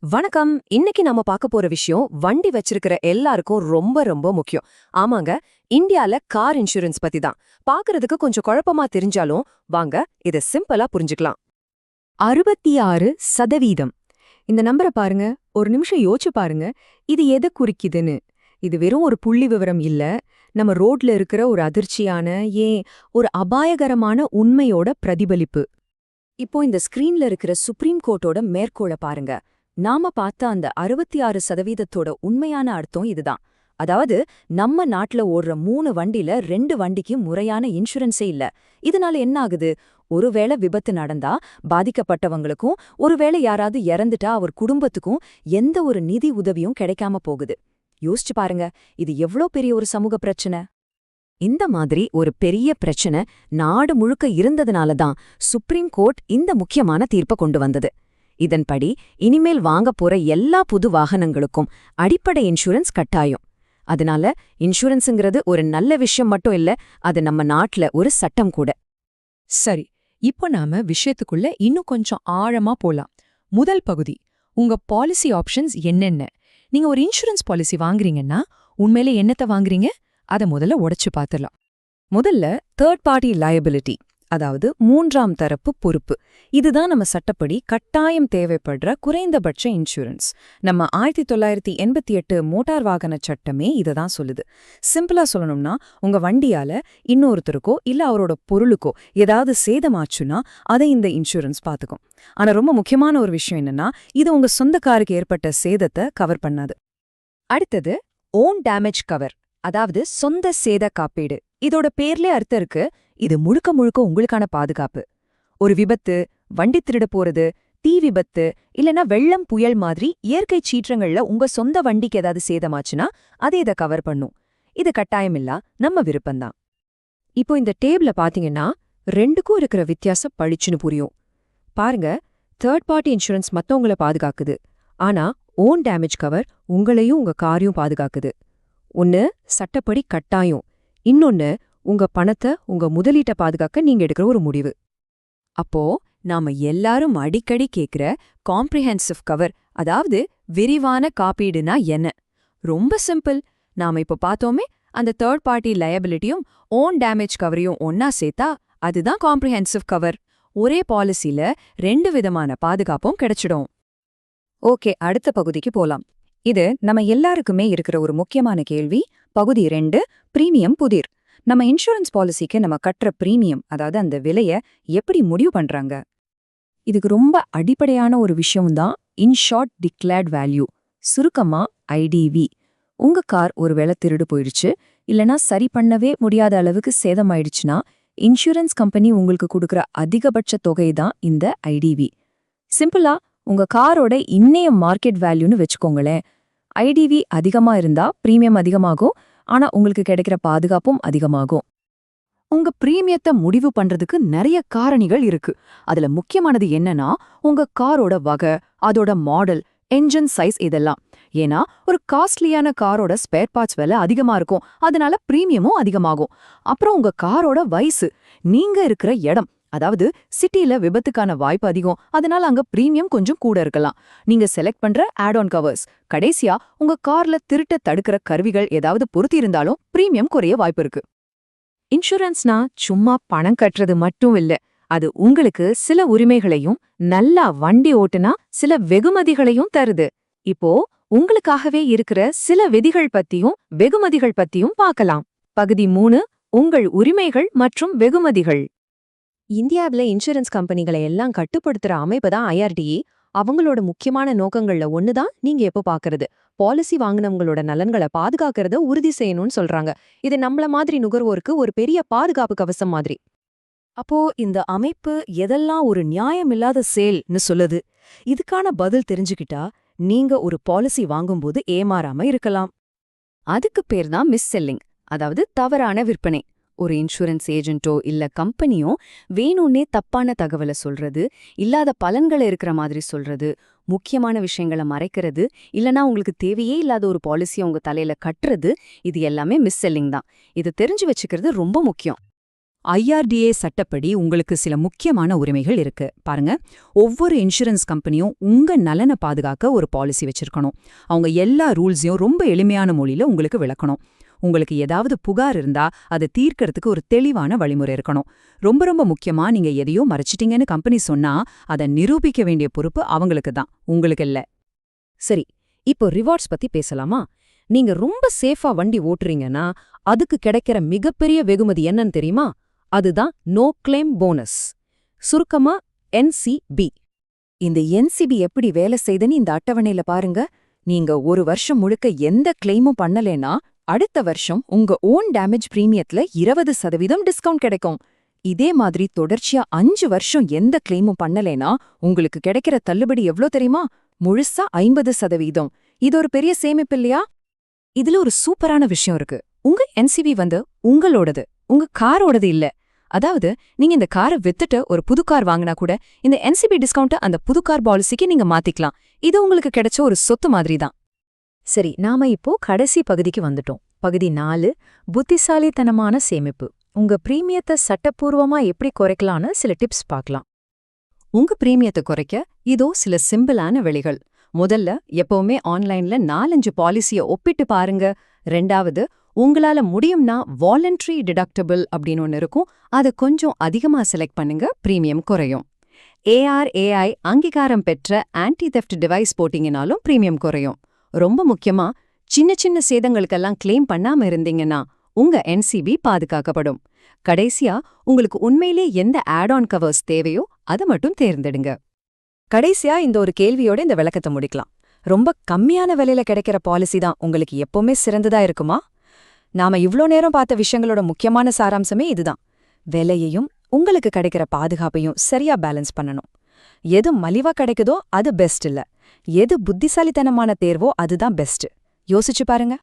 வணக்கம். இன்னைக்கு நம்ம பார்க்க போற விஷயம் வண்டி வச்சிருக்கிற எல்லாருக்கும் ரொம்ப ரொம்ப முக்கியம். ஆமாங்க, இந்தியால கார் இன்சூரன்ஸ் பத்தி தான். பார்க்கறதுக்கு கொஞ்சம் குழப்பமா தெரிஞ்சாலும் வாங்க இத சிம்பிளா புரிஞ்சுக்கலாம். 66% இந்த நம்பரை பாருங்க. ஒரு நிமிஷம் யோசிச்சு பாருங்க. இது எதை குறிக்குதுன்னு. இது வெறும் ஒரு புள்ளி விவரம் இல்ல. நம்ம ரோட்ல இருக்கிற ஒரு அதிர்ச்சியான, ஏன் ஒரு அபாயகரமான உண்மையோட பிரதிபலிப்பு. இப்போ இந்த ஸ்கிரீன்ல இருக்கிற சுப்ரீம் கோர்ட்டோட மேற்கோளை பாருங்க. நாம பார்த்த அந்த 66%தோட உண்மையான அர்த்தம் இதுதான். அதாவது நம்ம நாட்டுல ஓடுற 3 வண்டில 2 வண்டிக்கு முறையான இன்சூரன்ஸே இல்ல. இதனால என்ன ஆகுது? ஒருவேளை விபத்து நடந்தா பாதிக்கப்பட்டவங்களுக்கும், ஒருவேளை யாராவது இறந்துட்டா அவர் குடும்பத்துக்கும் எந்த ஒரு நிதி உதவியும் கிடைக்காம போகுது. யோசிச்சு பாருங்க, இது எவ்ளோ பெரிய ஒரு சமூக பிரச்சனை. இந்த மாதிரி ஒரு பெரிய பிரச்சனை நாடு முழுக்க இருந்ததுனால தான் சுப்ரீம் கோர்ட் இந்த முக்கியமான தீர்ப்பை கொண்டு வந்தது. இதன்படி இனிமேல் வாங்க போற எல்லா புது வாகனங்களுக்கும் அடிப்படை இன்சூரன்ஸ் கட்டாயம். அதனால இன்சூரன்ஸுங்கிறது ஒரு நல்ல விஷயம் மட்டும் இல்ல, அது நம்ம நாட்டுல ஒரு சட்டம் கூட. சரி, இப்போ நாம விஷயத்துக்குள்ள இன்னும் கொஞ்சம் ஆழமா போலாம். முதல் பகுதி, உங்க பாலிசி ஆப்ஷன்ஸ் என்னென்ன. நீங்க ஒரு இன்சூரன்ஸ் பாலிசி வாங்குறீங்கன்னா உண்மையிலே என்னத்த வாங்குறீங்க, அத முதல்ல உடைச்சு பாத்துடலாம். முதல்ல தேர்ட் பார்ட்டி லயபிலிட்டி, அதாவது 3ஆம் தரப்பு பொறுப்பு. இதுதான் நம்ம சட்டப்படி கட்டாயம் தேவைப்படுற குறைந்தபட்ச இன்சூரன்ஸ். நம்ம 1988 மோட்டார் வாகன சட்டமே இததான் சொல்லுது. சிம்பிளா சொல்லணும்னா, உங்க வண்டியால இன்னொருத்தருக்கோ இல்ல அவரோட பொருளுக்கோ ஏதாவது சேதமாச்சுன்னா அதை இந்த இன்சூரன்ஸ் பாத்துக்கும். ஆனா ரொம்ப முக்கியமான ஒரு விஷயம் என்னன்னா, இது உங்க சொந்த காருக்கு ஏற்பட்ட சேதத்தை கவர் பண்ணாது. அடுத்தது ஓன் டேமேஜ் கவர், அதாவது சொந்த சேத காப்பீடு. இதோட பேர்லே அர்த்தம் இருக்கு, இது முழுக்க முழுக்க உங்களுக்கான பாதுகாப்பு. ஒரு விபத்து, வண்டி திருட போறது, தீ விபத்து இல்லனா வெள்ளம் புயல் மாதிரி இயற்கை சீற்றங்கள்ல உங்க சொந்த வண்டிக்கு ஏதாவது சேதமாச்சுன்னா அதை இதை கவர் பண்ணும். இது கட்டாயமில்லா நம்ம விருப்பம்தான். இப்போ இந்த டேபிள பாத்தீங்கன்னா ரெண்டுக்கும் இருக்கிற வித்தியாசம் பளிச்சுன்னு புரியும். பாருங்க, தேர்ட் பார்ட்டி இன்சூரன்ஸ் மத்தவங்கள பாதுகாக்குது. ஆனா ஓன் டேமேஜ் கவர் உங்களையும் உங்க காரையும் பாதுகாக்குது. ஒன்னு சட்டப்படி கட்டாயம், இன்னொன்னு உங்க பணத்தை, உங்க முதலீட்டை பாதுகாக்க நீங்க எடுக்கிற ஒரு முடிவு. அப்போ நாம எல்லாரும் அடிக்கடி கேக்குற காம்ப்ரிஹென்சிவ் கவர், அதாவது விரிவான காப்பீடுனா என்ன? ரொம்ப சிம்பிள். நாம இப்ப பார்த்தோமே, அந்த தேர்ட் பார்ட்டி லயபிலிட்டியும் ஓன் டேமேஜ் கவரையும் ஒன்னா சேர்த்தா அதுதான் காம்ப்ரிஹென்சிவ் கவர். ஒரே பாலிசில 2 விதமான பாதுகாப்பும் கிடைச்சிடும். ஓகே, அடுத்த பகுதிக்கு போலாம். இது நம்ம எல்லாருக்குமே இருக்கிற ஒரு முக்கியமான கேள்வி. பகுதி 2, பிரீமியம் புதிர். நம்ம இன்சூரன்ஸ் பாலிசிக்கு நம்ம கட்டுற பிரீமியம், அதாவது அந்த விலைய எப்படி முடிவு பண்றாங்க? இதுக்கு ரொம்ப அடிப்படையான ஒரு விஷயம்தான் இன்ஷார்ட் டிக்ளேர்ட் வேல்யூ, சுருக்கமா ஐடிவி. உங்க கார் ஒருவேளை திருடு போயிடுச்சு, இல்லனா சரி பண்ணவே முடியாத அளவுக்கு சேதமாயிடுச்சுன்னா இன்சூரன்ஸ் கம்பெனி உங்களுக்கு கொடுக்குற அதிகபட்ச தொகை தான் இந்த ஐடிவி. சிம்பிளா உங்க காரோட இன்னைய மார்க்கெட் வேல்யூன்னு வச்சுக்கோங்களேன். ஐடிவி அதிகமா இருந்தா பிரீமியம் அதிகமாகும், ஆனா உங்களுக்கு கிடைக்கிற பாதுகாப்பும் அதிகமாகும். உங்க பிரீமியத்தை முடிவு பண்றதுக்கு நிறைய காரணிகள் இருக்கு. அதுல முக்கியமானது என்னன்னா, உங்க காரோட வகை, அதோட மாடல், என்ஜின் சைஸ், இதெல்லாம். ஏன்னா ஒரு காஸ்ட்லியான காரோட ஸ்பேர் பார்ட்ஸ் விலை அதிகமா இருக்கும், அதனால பிரீமியமும் அதிகமாகும். அப்புறம் உங்க காரோட வயசு, நீங்க இருக்கிற இடம், அதாவது சிட்டில விபத்துக்கான வாய்ப்பு அதிகம், அதனால அங்க பிரீமியம் கொஞ்சம் கூட இருக்கலாம். நீங்க செலக்ட் பண்ற ஆட் ஆன் கவர்ஸ், கடைசியா உங்க கார்ல திருட்ட தடுக்கிற கருவிகள் ஏதாவது பொருத்தி இருந்தாலும் பிரீமியம் குறைய வாய்ப்பு இருக்கு. இன்சூரன்ஸ்னா சும்மா பணம் கட்டுறது மட்டும் இல்ல, அது உங்களுக்கு சில உரிமைகளையும், நல்லா வண்டி ஓட்டுனா சில வெகுமதிகளையும் தருது. இப்போ உங்களுக்காகவே இருக்கிற சில விதிகள் பத்தியும் வெகுமதிகள் பத்தியும் பார்க்கலாம். பகுதி 3, உங்கள் உரிமைகள் மற்றும் வெகுமதிகள். இந்தியாவில் இன்சூரன்ஸ் கம்பெனிகளை எல்லாம் கட்டுப்படுத்துற அமைப்பு தான் IRDA. அவங்களோட முக்கியமான நோக்கங்கள்ல ஒண்ணுதான் நீங்க எப்போ பாக்குறது, பாலிசி வாங்கினவங்களோட நலன்களை பாதுகாக்கிறத உறுதி செய்யணும்னு சொல்றாங்க. இது நம்மள மாதிரி நுகர்வோருக்கு ஒரு பெரிய பாதுகாப்பு கவசம் மாதிரி. அப்போ இந்த அமைப்பு எதெல்லாம் ஒரு நியாயமில்லாத செயல்னு சொல்லுது? இதுக்கான பதில் தெரிஞ்சுக்கிட்டா நீங்க ஒரு பாலிசி வாங்கும்போது ஏமாறாம இருக்கலாம். அதுக்கு பேர் தான் மிஸ் செல்லிங், அதாவது தவறான விற்பனை. ஒரு இன்சூரன்ஸ் ஏஜென்ட்டோ இல்ல கம்பெனியோ வேணும்னே தப்பான தகவலை சொல்றது, இல்லாத பலன்களை இருக்கிற மாதிரி சொல்றது, முக்கியமான விஷயங்களை மறைக்கிறது, இல்லனா உங்களுக்கு தேவையே இல்லாத ஒரு பாலிசியை உங்க தலையில கட்டுறது, இது எல்லாமே மிஸ் செல்லிங் தான். இது தெரிஞ்சு வச்சுக்கிறது ரொம்ப முக்கியம். IRDA சட்டப்படி உங்களுக்கு சில முக்கியமான உரிமைகள் இருக்கு. பாருங்க, ஒவ்வொரு இன்சூரன்ஸ் கம்பெனியும் உங்க நலனை பாதுகாக்க ஒரு பாலிசி வச்சிருக்கணும். அவங்க எல்லா ரூல்ஸையும் ரொம்ப எளிமையான மொழியில உங்களுக்கு விளக்கணும். உங்களுக்கு ஏதாவது புகார் இருந்தா அதை தீர்க்கறதுக்கு ஒரு தெளிவான வழிமுறை இருக்கணும். ரொம்ப ரொம்ப முக்கியமா, நீங்க எதையோ மறைச்சிட்டீங்கன்னு கம்பெனி சொன்னா அதை நிரூபிக்க வேண்டிய பொறுப்பு அவங்களுக்கு தான், உங்களுக்கு இல்ல. சரி, இப்போ ரிவார்ட்ஸ் பத்தி பேசலாமா? நீங்க ரொம்ப சேஃபா வண்டி ஓட்டுறீங்கன்னா அதுக்கு கிடைக்கிற மிகப்பெரிய வெகுமதி என்னன்னு தெரியுமா? அதுதான் நோ கிளைம் போனஸ், சுருக்கமா NCB. இந்த NCB எப்படி வேலை செய்துன்னு இந்த அட்டவணையில பாருங்க. நீங்க ஒரு வருஷம் முழுக்க எந்த கிளைமும் பண்ணலேனா அடுத்த வருஷம் உங்க ஓன் டேமேஜ் பிரீமியத்துல 20% டிஸ்கவுண்ட் கிடைக்கும். இதே மாதிரி தொடர்ச்சியா 5 வருஷம் எந்த கிளைமும் பண்ணலேனா உங்களுக்கு கிடைக்கிற தள்ளுபடி எவ்ளோ தெரியுமா? முழுசா 50%. இது ஒரு பெரிய சேமிப்பு இல்லையா? இதுல ஒரு சூப்பரான விஷயம் இருக்கு. உங்க NCB உங்களோடது, உங்க காரோடது இல்ல. அதாவது நீங்க இந்த காரை வித்துட்டு ஒரு புது கார் வாங்கினா கூட இந்த NCB டிஸ்கவுண்ட்டை அந்த புது கார் பாலிசிக்கு நீங்க மாத்திக்கலாம். இது உங்களுக்கு கிடைச்ச ஒரு சொத்து மாதிரி தான். சரி, நாம இப்போ கடைசி பகுதிக்கு வந்துட்டோம். பகுதி 4, புத்திசாலித்தனமான சேமிப்பு. உங்க பிரீமியத்தை சட்டப்பூர்வமா எப்படி குறைக்கலான்னு சில டிப்ஸ் பார்க்கலாம். உங்க பிரீமியத்தை குறைக்க இதோ சில சிம்பிளான வழிகள். முதல்ல, எப்பவுமே ஆன்லைன்ல 4-5 பாலிசிய ஒப்பிட்டு பாருங்க. ரெண்டாவது, உங்களால முடியும்னா வாலண்டரி டிடக்டபிள் அப்படின்னு ஒன்று இருக்கும், அதை கொஞ்சம் அதிகமா செலக்ட் பண்ணுங்க, பிரீமியம் குறையும். ARAI அங்கீகாரம் பெற்ற ஆன்டி தெஃப்ட் டிவைஸ் போட்டிங்கனாலும் பிரீமியம் குறையும். ரொம்ப முக்கியமா, சின்ன சின்ன சேதங்களுக்கெல்லாம் கிளைம் பண்ணாம இருந்தீங்கன்னா உங்க NCB பாதுகாக்கப்படும். கடைசியா, உங்களுக்கு உண்மையிலே எந்த ஆட் ஆன் கவர்ஸ் தேவையோ அதை மட்டும் தேர்ந்தெடுங்க. கடைசியா இந்த ஒரு கேள்வியோட இந்த விளக்கத்தை முடிக்கலாம். ரொம்ப கம்மியான விலையில கிடைக்கிற பாலிசி தான் உங்களுக்கு எப்பவுமே சிறந்ததா இருக்குமா? நாம இவ்ளோ நேரம் பார்த்த விஷயங்களோட முக்கியமான சாராம்சமே இதுதான். விலையையும் உங்களுக்கு கிடைக்கிற பாதுகாப்பையும் சரியா பேலன்ஸ் பண்ணணும். எது மலிவா கிடைக்குதோ அது பெஸ்ட் இல்ல, எது புத்திசாலித்தனமான தேர்வோ அதுதான் பெஸ்ட். யோசிச்சு பாருங்க.